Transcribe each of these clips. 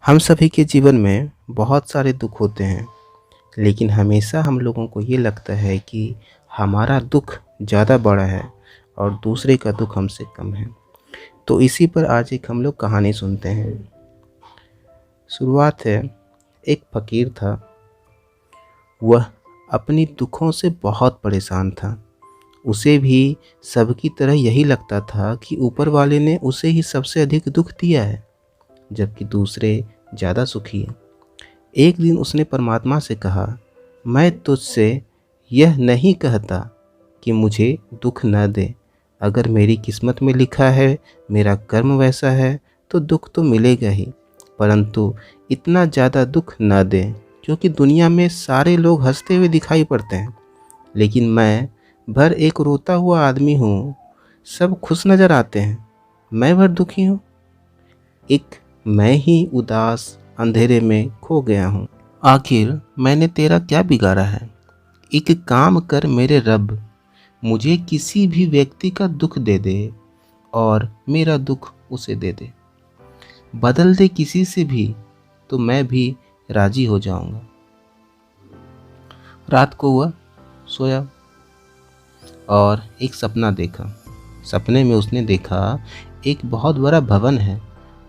हम सभी के जीवन में बहुत सारे दुख होते हैं, लेकिन हमेशा हम लोगों को ये लगता है कि हमारा दुख ज़्यादा बड़ा है और दूसरे का दुख हमसे कम है। तो इसी पर आज एक हम लोग कहानी सुनते हैं। शुरुआत है, एक फ़कीर था। वह अपनी दुखों से बहुत परेशान था। उसे भी सबकी तरह यही लगता था कि ऊपर वाले ने उसे ही सबसे अधिक दुख दिया है, जबकि दूसरे ज़्यादा सुखी हैं। एक दिन उसने परमात्मा से कहा, मैं तुझसे यह नहीं कहता कि मुझे दुख न दे। अगर मेरी किस्मत में लिखा है, मेरा कर्म वैसा है, तो दुख तो मिलेगा ही, परंतु इतना ज़्यादा दुख न दे, क्योंकि दुनिया में सारे लोग हंसते हुए दिखाई पड़ते हैं, लेकिन मैं भर एक रोता हुआ आदमी हूँ। सब खुश नज़र आते हैं, मैं भर दुखी हूँ। एक मैं ही उदास अंधेरे में खो गया हूँ। आखिर मैंने तेरा क्या बिगाड़ा है? एक काम कर मेरे रब, मुझे किसी भी व्यक्ति का दुख दे दे और मेरा दुख उसे दे दे। बदल दे किसी से भी, तो मैं भी राजी हो जाऊंगा। रात को वह सोया और एक सपना देखा। सपने में उसने देखा एक बहुत बड़ा भवन है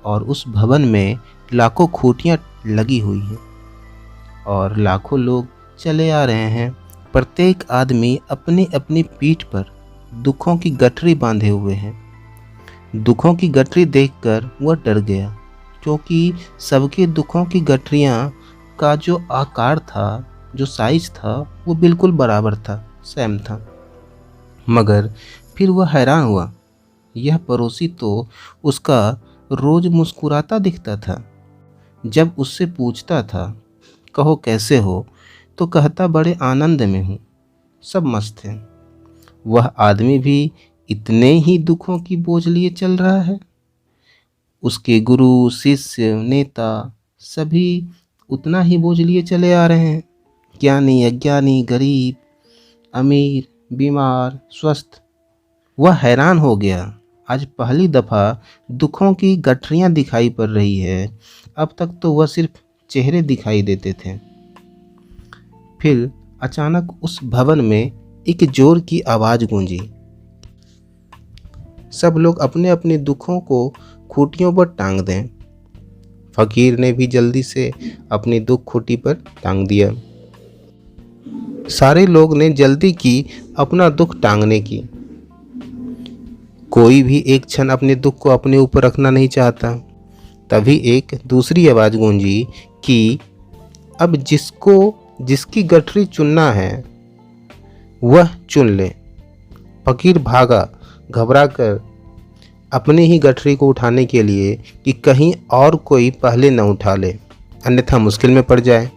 और उस भवन में लाखों खूंटियाँ लगी हुई हैं और लाखों लोग चले आ रहे हैं। प्रत्येक आदमी अपनी अपनी पीठ पर दुखों की गठरी बांधे हुए हैं। दुखों की गठरी देखकर वह डर गया, क्योंकि सबके दुखों की गठरियाँ का जो आकार था, जो साइज था, वो बिल्कुल बराबर था, सेम था। मगर फिर वह हैरान हुआ, यह पड़ोसी तो उसका रोज मुस्कुराता दिखता था। जब उससे पूछता था, कहो कैसे हो, तो कहता बड़े आनंद में हूँ, सब मस्त हैं। वह आदमी भी इतने ही दुखों की बोझ लिए चल रहा है। उसके गुरु, शिष्य, नेता सभी उतना ही बोझ लिए चले आ रहे हैं। ज्ञानी, अज्ञानी, गरीब, अमीर, बीमार, स्वस्थ। वह हैरान हो गया। आज पहली दफ़ा दुखों की गठरियाँ दिखाई पड़ रही है। अब तक तो वह सिर्फ चेहरे दिखाई देते थे। फिर अचानक उस भवन में एक जोर की आवाज़ गूंजी। सब लोग अपने अपने दुखों को खूंटियों पर टांग दें। फकीर ने भी जल्दी से अपनी दुख खूंटी पर टांग दिया। सारे लोग ने जल्दी की अपना दुख टांगने की। कोई भी एक क्षण अपने दुख को अपने ऊपर रखना नहीं चाहता। तभी एक दूसरी आवाज़ गूंजी कि अब जिसकी गठरी चुनना है वह चुन ले। फकीर भागा, घबरा कर अपनी ही गठरी को उठाने के लिए कि कहीं और कोई पहले न उठा ले, अन्यथा मुश्किल में पड़ जाए।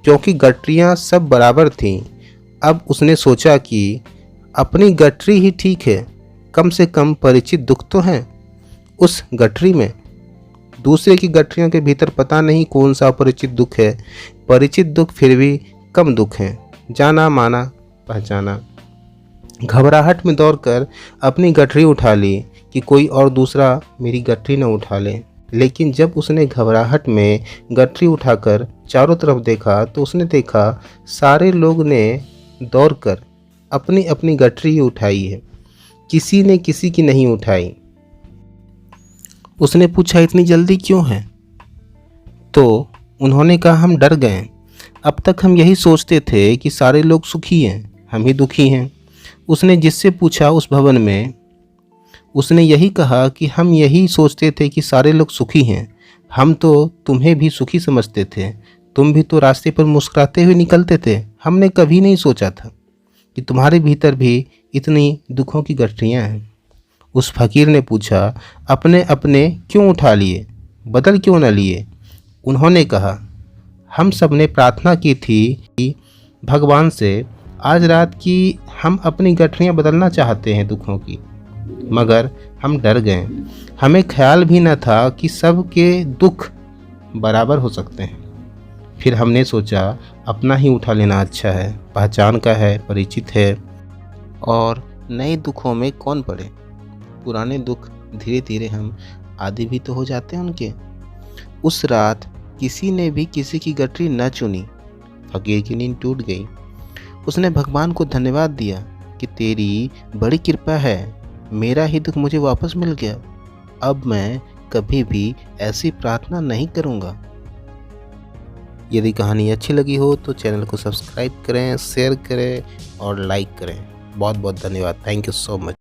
क्योंकि गठरियाँ सब बराबर थीं, अब उसने सोचा कि अपनी गठरी ही ठीक है, कम से कम परिचित दुख तो हैं उस गठरी में। दूसरे की गठरियों के भीतर पता नहीं कौन सा अपरिचित दुख है। परिचित दुख फिर भी कम दुख हैं, जाना माना पहचाना। घबराहट में दौड़कर अपनी गठरी उठा ली कि कोई और दूसरा मेरी गठरी न उठा ले। लेकिन जब उसने घबराहट में गठरी उठाकर चारों तरफ देखा, तो उसने देखा सारे लोग ने दौड़कर अपनी अपनी गठरी ही उठाई है, किसी ने किसी की नहीं उठाई। उसने पूछा, इतनी जल्दी क्यों है? तो उन्होंने कहा, हम डर गए। अब तक हम यही सोचते थे कि सारे लोग सुखी हैं, हम ही दुखी हैं। उसने जिससे पूछा उस भवन में, उसने यही कहा कि हम यही सोचते थे कि सारे लोग सुखी हैं। हम तो तुम्हें भी सुखी समझते थे, तुम भी तो रास्ते पर मुस्कुराते हुए निकलते थे। हमने कभी नहीं सोचा था कि तुम्हारे भीतर भी इतनी दुखों की गठरियाँ हैं। उस फकीर ने पूछा, अपने अपने क्यों उठा लिए, बदल क्यों न लिए? उन्होंने कहा, हम सब ने प्रार्थना की थी कि भगवान से आज रात की हम अपनी गठरियाँ बदलना चाहते हैं दुखों की, मगर हम डर गए। हमें ख्याल भी न था कि सब के दुख बराबर हो सकते हैं। फिर हमने सोचा अपना ही उठा लेना अच्छा है, पहचान का है, परिचित है, और नए दुखों में कौन पड़े। पुराने दुख धीरे धीरे हम आदी भी तो हो जाते हैं उनके। उस रात किसी ने भी किसी की गठरी न चुनी। फकीर की नींद टूट गई। उसने भगवान को धन्यवाद दिया कि तेरी बड़ी कृपा है, मेरा ही दुख मुझे वापस मिल गया। अब मैं कभी भी ऐसी प्रार्थना नहीं करूँगा। यदि कहानी अच्छी लगी हो तो चैनल को सब्सक्राइब करें, शेयर करें और लाइक करें। बहुत बहुत धन्यवाद। Thank you so much.